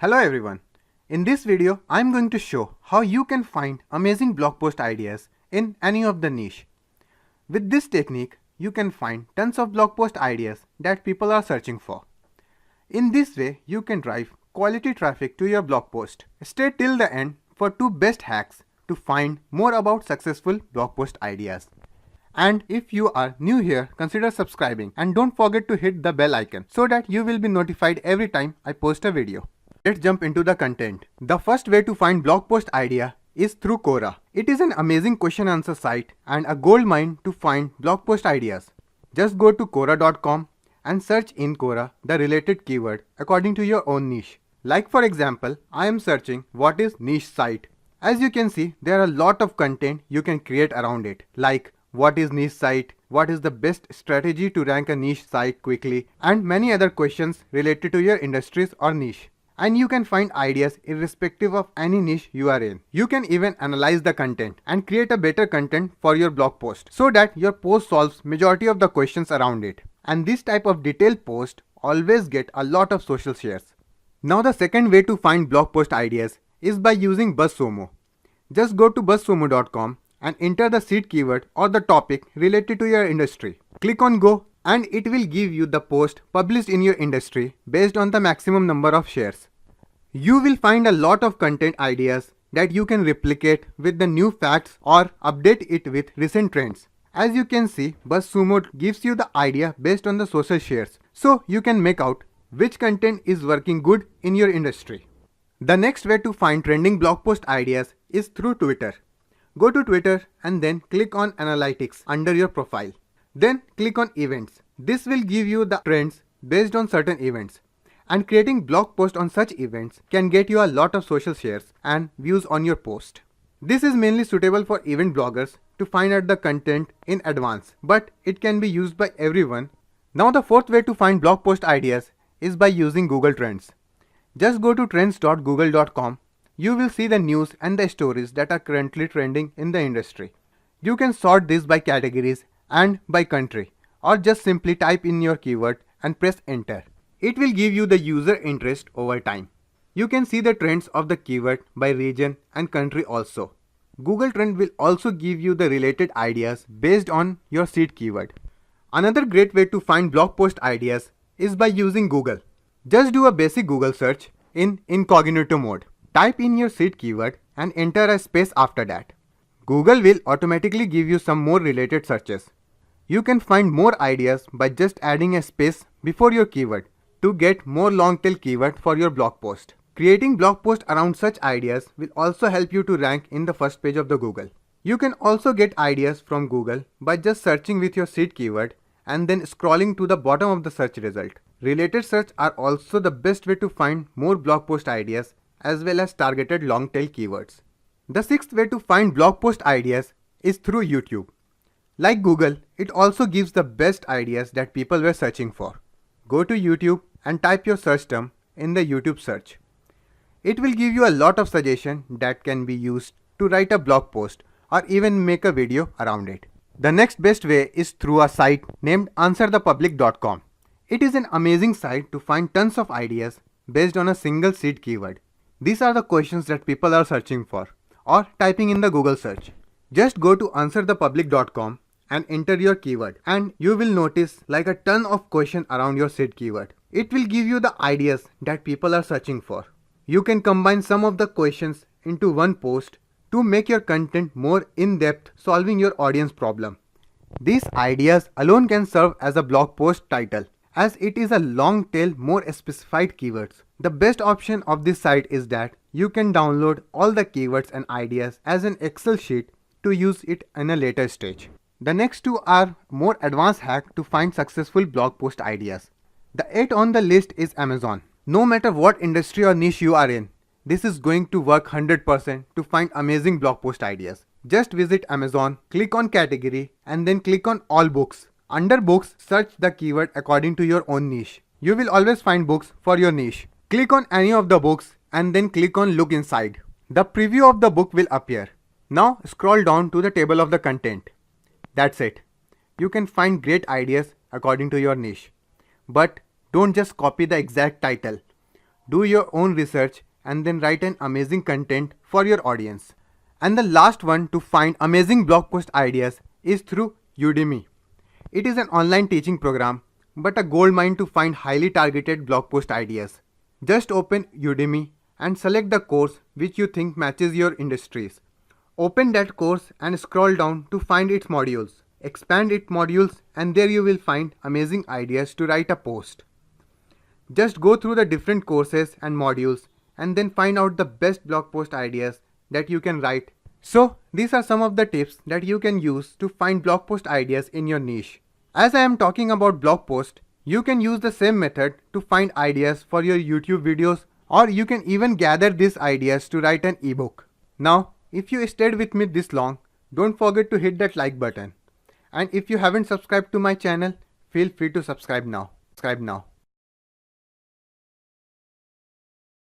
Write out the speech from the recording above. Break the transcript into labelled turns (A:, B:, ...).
A: Hello everyone. In this video, I'm going to show how you can find amazing blog post ideas in any of the niche. With this technique, you can find tons of blog post ideas that people are searching for. In this way, you can drive quality traffic to your blog post. Stay till the end for 2 best hacks to find more about successful blog post ideas. And if you are new here, consider subscribing and don't forget to hit the bell icon so that you will be notified every time I post a video. Let's jump into the content. The first way to find blog post idea is through Quora. It is an amazing question answer site and a goldmine to find blog post ideas. Just go to Quora.com and search in Quora the related keyword according to your own niche. Like for example, I am searching what is niche site. As you can see, there are a lot of content you can create around it, like what is niche site, what is the best strategy to rank a niche site quickly, and many other questions related to your industries or niche. And you can find ideas irrespective of any niche you are in. You can even analyze the content and create a better content for your blog post so that your post solves majority of the questions around it. And this type of detailed post always get a lot of social shares. Now the second way to find blog post ideas is by using Buzzsumo. Just go to buzzsumo.com and enter the seed keyword or the topic related to your industry. Click on go and it will give you the post published in your industry based on the maximum number of shares. You will find a lot of content ideas that you can replicate with the new facts or update it with recent trends. As you can see, Buzzsumo gives you the idea based on the social shares, so you can make out which content is working good in your industry. The next way to find trending blog post ideas is through Twitter. Go to Twitter and then click on Analytics under your profile. Then click on Events. This will give you the trends based on certain events. And creating blog posts on such events can get you a lot of social shares and views on your post. This is mainly suitable for event bloggers to find out the content in advance, but it can be used by everyone. Now the fourth way to find blog post ideas is by using Google Trends. Just go to trends.google.com. You will see the news and the stories that are currently trending in the industry. You can sort this by categories and by country, or just simply type in your keyword and press enter. It will give you the user interest over time. You can see the trends of the keyword by region and country also. Google Trend will also give you the related ideas based on your seed keyword. Another great way to find blog post ideas is by using Google. Just do a basic Google search in incognito mode. Type in your seed keyword and enter a space after that. Google will automatically give you some more related searches. You can find more ideas by just adding a space before your keyword to get more long tail keyword for your blog post. Creating blog posts around such ideas will also help you to rank in the first page of the Google. You can also get ideas from Google by just searching with your seed keyword and then scrolling to the bottom of the search result. Related search are also the best way to find more blog post ideas as well as targeted long tail keywords. The sixth way to find blog post ideas is through YouTube. Like Google, it also gives the best ideas that people were searching for. Go to YouTube and type your search term in the YouTube search. It will give you a lot of suggestions that can be used to write a blog post or even make a video around it. The next best way is through a site named answerthepublic.com. It is an amazing site to find tons of ideas based on a single seed keyword. These are the questions that people are searching for or typing in the Google search. Just go to answerthepublic.com and enter your keyword and you will notice like a ton of questions around your seed keyword. It will give you the ideas that people are searching for. You can combine some of the questions into one post to make your content more in-depth, solving your audience problem. These ideas alone can serve as a blog post title as it is a long tail, more specified keywords. The best option of this site is that you can download all the keywords and ideas as an Excel sheet to use it in a later stage. The next two are more advanced hack to find successful blog post ideas. The 8th on the list is Amazon. No matter what industry or niche you are in, this is going to work 100% to find amazing blog post ideas. Just visit Amazon, click on category and then click on all books. Under books, search the keyword according to your own niche. You will always find books for your niche. Click on any of the books and then click on look inside. The preview of the book will appear. Now scroll down to the table of the content. That's it. You can find great ideas according to your niche. But don't just copy the exact title. do your own research, and then write an amazing content for your audience. And the last one to find amazing blog post ideas is through Udemy. It is an online teaching program, but a goldmine to find highly targeted blog post ideas. Just open Udemy and select the course which you think matches your industries. Open that course and scroll down to find its modules. Expand its modules and there you will find amazing ideas to write a post. Just go through the different courses and modules and then find out the best blog post ideas that you can write. So these are some of the tips that you can use to find blog post ideas in your niche. As I am talking about blog post, you can use the same method to find ideas for your YouTube videos, or you can even gather these ideas to write an ebook. Now, if you stayed with me this long, don't forget to hit that like button. And if you haven't subscribed to my channel, feel free to subscribe now.